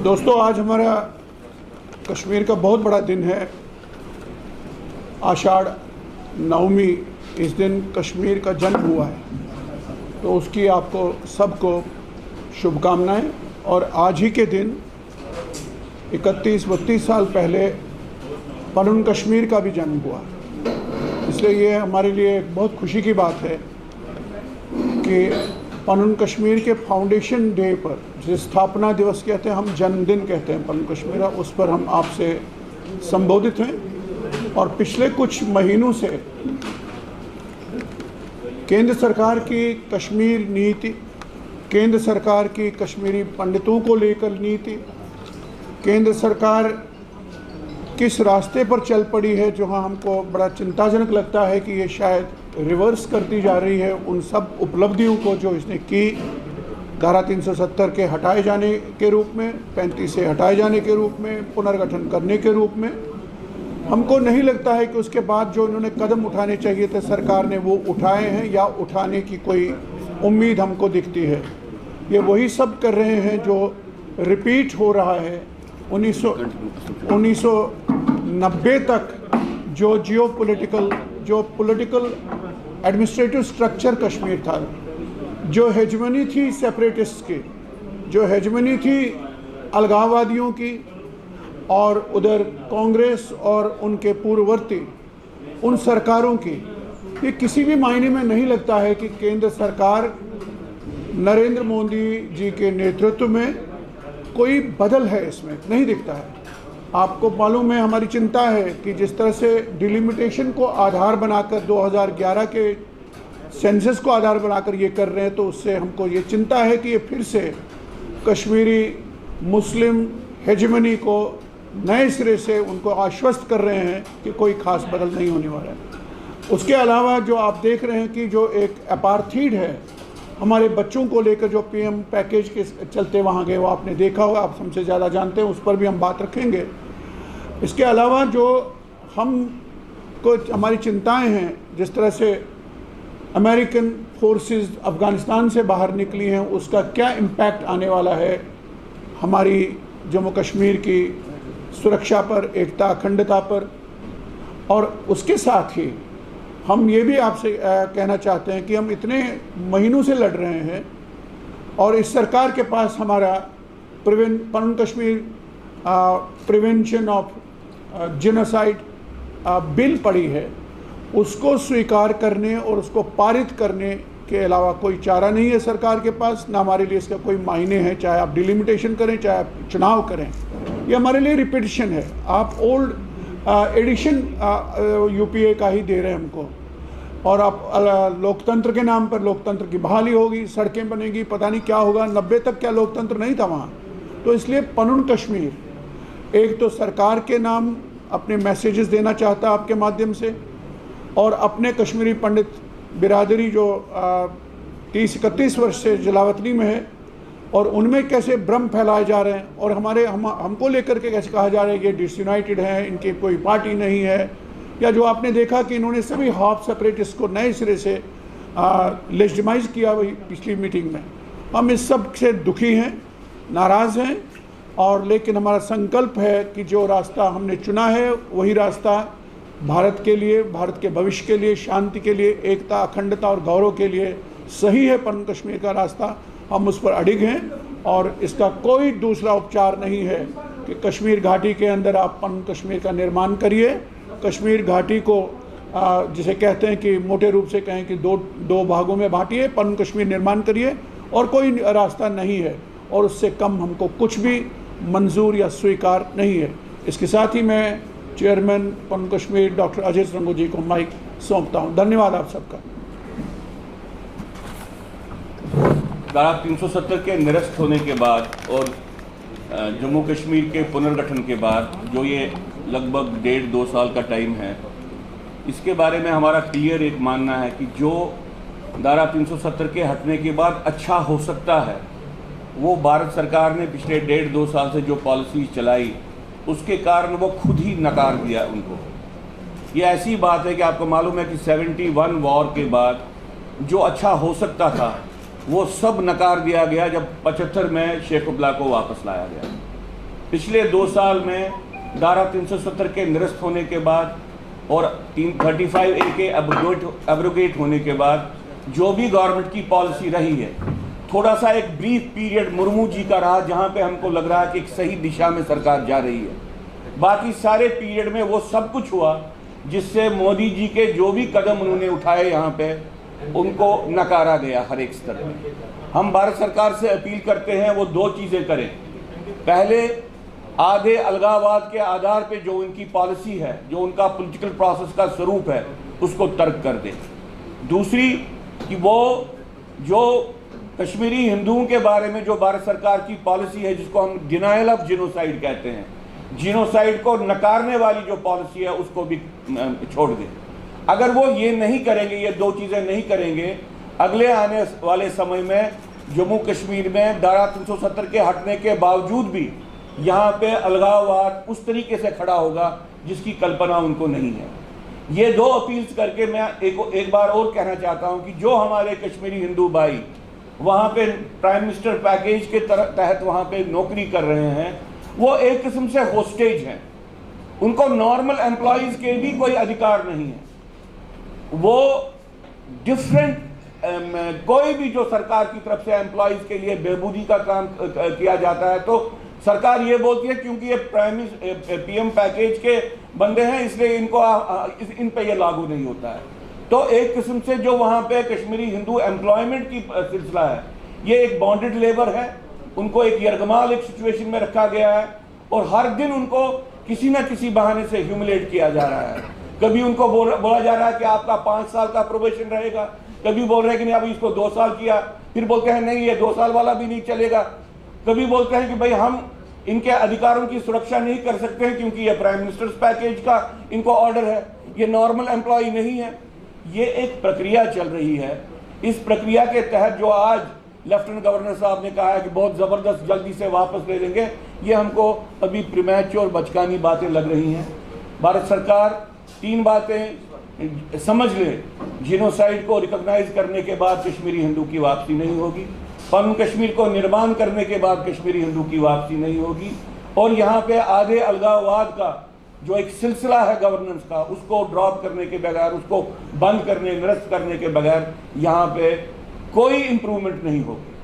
दोस्तों, आज हमारा कश्मीर का बहुत बड़ा दिन है। आषाढ़ नवमी, इस दिन कश्मीर का जन्म हुआ है, तो उसकी आपको सबको शुभकामनाएं। और आज ही के दिन 31-32 साल पहले पनून कश्मीर का भी जन्म हुआ, इसलिए ये हमारे लिए एक बहुत खुशी की बात है कि पनून कश्मीर के फाउंडेशन डे पर, जिसे स्थापना दिवस कहते हैं, हम जन्मदिन कहते हैं पनून कश्मीर, उस पर हम आपसे संबोधित हैं। और पिछले कुछ महीनों से केंद्र सरकार की कश्मीर नीति, केंद्र सरकार की कश्मीरी पंडितों को लेकर नीति, केंद्र सरकार किस रास्ते पर चल पड़ी है, जो हमको बड़ा चिंताजनक लगता है कि ये शायद रिवर्स करती जा रही है उन सब उपलब्धियों को जो इसने की, धारा 370 के हटाए जाने के रूप में, 35 से हटाए जाने के रूप में, पुनर्गठन करने के रूप में। हमको नहीं लगता है कि उसके बाद जो इन्होंने कदम उठाने चाहिए थे सरकार ने, वो उठाए हैं या उठाने की कोई उम्मीद हमको दिखती है। ये वही सब कर रहे हैं जो रिपीट हो रहा है 1990 तक, जो पॉलिटिकल एडमिनिस्ट्रेटिव स्ट्रक्चर कश्मीर था, जो हेजमनी थी सेपरेटिस्ट की, जो हेजमनी थी अलगाववादियों की, और उधर कांग्रेस और उनके पूर्ववर्ती उन सरकारों की, ये किसी भी मायने में नहीं लगता है कि केंद्र सरकार नरेंद्र मोदी जी के नेतृत्व में कोई बदल है, इसमें नहीं दिखता है। आपको मालूम है, हमारी चिंता है कि जिस तरह से डिलिमिटेशन को आधार बनाकर 2011 के सेंसस को आधार बनाकर ये कर रहे हैं, तो उससे हमको ये चिंता है कि ये फिर से कश्मीरी मुस्लिम हेजमनी को नए सिरे से उनको आश्वस्त कर रहे हैं कि कोई ख़ास बदल नहीं होने वाला है। उसके अलावा जो आप देख रहे हैं कि जो एक अपार्थीड है, हमारे बच्चों को लेकर जो पीएम पैकेज के चलते वहाँ गए, वो आपने देखा होगा, आप हमसे ज़्यादा जानते हैं, उस पर भी हम बात रखेंगे। इसके अलावा जो हमारी चिंताएं हैं, जिस तरह से अमेरिकन फोर्सेस अफ़गानिस्तान से बाहर निकली हैं, उसका क्या इम्पैक्ट आने वाला है हमारी जम्मू कश्मीर की सुरक्षा पर, एकता अखंडता पर। और उसके साथ ही हम ये भी आपसे कहना चाहते हैं कि हम इतने महीनों से लड़ रहे हैं और इस सरकार के पास हमारा Panun Kashmir prevention of genocide bill पड़ी है, उसको स्वीकार करने और उसको पारित करने के अलावा कोई चारा नहीं है सरकार के पास, ना हमारे लिए इसका कोई मायने है। चाहे आप डिलिमिटेशन करें, चाहे आप चुनाव करें, ये हमारे लिए रिपीटिशन है। आप ओल्ड एडिशन यूपीए का ही दे रहे हैं हमको, और आप लोकतंत्र के नाम पर लोकतंत्र की बहाली होगी, सड़कें बनेगी, पता नहीं क्या होगा। 90 तक क्या लोकतंत्र नहीं था वहाँ? तो इसलिए पनून कश्मीर एक तो सरकार के नाम अपने मैसेजेस देना चाहता आपके माध्यम से, और अपने कश्मीरी पंडित बिरादरी जो 30-31 वर्ष से जलावतनी में है, और उनमें कैसे भ्रम फैलाए जा रहे हैं, और हमको लेकर के कैसे कहा जा रहा है ये डिसयूनाइटेड है, इनकी कोई पार्टी नहीं है। या जो आपने देखा कि इन्होंने सभी हाफ सेपरेटिस्ट को नए सिरे से लेजिटिमाइज किया वही पिछली मीटिंग में। हम इस सब से दुखी हैं, नाराज़ हैं, और लेकिन हमारा संकल्प है कि जो रास्ता हमने चुना है वही रास्ता भारत के लिए, भारत के भविष्य के लिए, शांति के लिए, एकता अखंडता और गौरव के लिए सही है पनून कश्मीर का रास्ता। हम उस पर अडिग हैं, और इसका कोई दूसरा उपचार नहीं है कि कश्मीर घाटी के अंदर आप पनून कश्मीर का निर्माण करिए। कश्मीर घाटी को जिसे कहते हैं कि मोटे रूप से कहें कि दो भागों में बांटिए, पनून कश्मीर निर्माण करिए, और कोई रास्ता नहीं है, और उससे कम हमको कुछ भी मंजूर या स्वीकार नहीं है। इसके साथ ही मैं चेयरमैन पनून कश्मीर डॉक्टर अजय श्रृंगू जी को माइक सौंपता हूँ। धन्यवाद आप सबका। धारा 370 के निरस्त होने के बाद और जम्मू कश्मीर के पुनर्गठन के बाद जो ये लगभग 1.5-2 साल का टाइम है, इसके बारे में हमारा क्लियर एक मानना है कि जो धारा 370 के हटने के बाद अच्छा हो सकता है, वो भारत सरकार ने पिछले 1.5-2 साल से जो पॉलिसीज चलाई, उसके कारण वो खुद ही नकार दिया उनको। ये ऐसी बात है कि आपको मालूम है कि 71 वॉर के बाद जो अच्छा हो सकता था वो सब नकार दिया गया जब 75 में शेख अब्दुल्ला को वापस लाया गया। पिछले 2 साल में धारा 370 के निरस्त होने के बाद और 335A के एब्रोगेट होने के बाद जो भी गवर्नमेंट की पॉलिसी रही है, थोड़ा सा एक ब्रीफ पीरियड मुर्मू जी का रहा जहां पे हमको लग रहा है कि एक सही दिशा में सरकार जा रही है। बाकी सारे पीरियड में वो सब कुछ हुआ जिससे मोदी जी के जो भी कदम उन्होंने उठाए यहाँ पे उनको नकारा गया हर एक स्तर पर। हम भारत सरकार से अपील करते हैं वो 2 चीज़ें करें। पहले आधे अलगाववाद के आधार पे जो उनकी पॉलिसी है, जो उनका पॉलिटिकल प्रोसेस का स्वरूप है, उसको तर्क कर दें। दूसरी कि वो जो कश्मीरी हिंदुओं के बारे में जो भारत सरकार की पॉलिसी है, जिसको हम डिनायल ऑफ जिनोसाइड कहते हैं, जिनोसाइड को नकारने वाली जो पॉलिसी है उसको भी छोड़ दें। अगर वो ये नहीं करेंगे, ये 2 चीज़ें नहीं करेंगे, अगले आने वाले समय में जम्मू कश्मीर में धारा 370 के हटने के बावजूद भी यहाँ पे अलगाववाद उस तरीके से खड़ा होगा जिसकी कल्पना उनको नहीं है। ये 2 अपील्स करके मैं एक बार और कहना चाहता हूँ कि जो हमारे कश्मीरी हिंदू भाई वहाँ पे प्राइम मिनिस्टर पैकेज के तहत वहाँ पे नौकरी कर रहे हैं, वो एक किस्म से होस्टेज हैं। उनको नॉर्मल एम्प्लॉयज के भी कोई अधिकार नहीं है। वो डिफरेंट कोई भी जो सरकार की तरफ से एम्प्लॉयज के लिए बेबूदी का काम किया जाता है तो सरकार ये बोलती है क्योंकि ये पीएम पैकेज के बंदे हैं इसलिए इनको इन पे ये लागू नहीं होता है। तो एक किस्म से जो वहाँ पे कश्मीरी हिंदू एम्प्लॉयमेंट की सिलसिला है, ये एक बॉन्डेड लेबर है। उनको एक यरगमाल एक सिचुएशन में रखा गया है और हर दिन उनको किसी न किसी बहाने से ह्यूमिलेट किया जा रहा है। कभी उनको बोला जा रहा है कि आपका 5 साल का प्रोबेशन रहेगा, कभी बोल रहे हैं कि नहीं अभी इसको 2 साल किया, फिर बोलते हैं नहीं ये 2 साल वाला भी नहीं चलेगा। कभी बोलते हैं कि भाई हम इनके अधिकारों की सुरक्षा नहीं कर सकते हैं क्योंकि ये प्राइम मिनिस्टर्स पैकेज का इनको ऑर्डर है, ये नॉर्मल एम्प्लॉय नहीं है। ये एक प्रक्रिया चल रही है। इस प्रक्रिया के तहत जो आज लेफ्टिनेंट गवर्नर साहब ने कहा है कि बहुत ज़बरदस्त जल्दी से वापस ले लेंगे, ये हमको अभी प्रीमैच्योर बचकानी बातें लग रही हैं। भारत सरकार 3 बातें समझ ले, जिनोसाइड को रिकॉग्नाइज करने के बाद कश्मीरी हिंदू की वापसी नहीं होगी, पन कश्मीर को निर्माण करने के बाद कश्मीरी हिंदू की वापसी नहीं होगी, और यहाँ पे आधे अलगाववाद का जो एक सिलसिला है गवर्नेंस का उसको ड्रॉप करने के बगैर, उसको बंद करने निरस्त करने के बगैर यहाँ पे कोई इम्प्रूवमेंट नहीं होगी।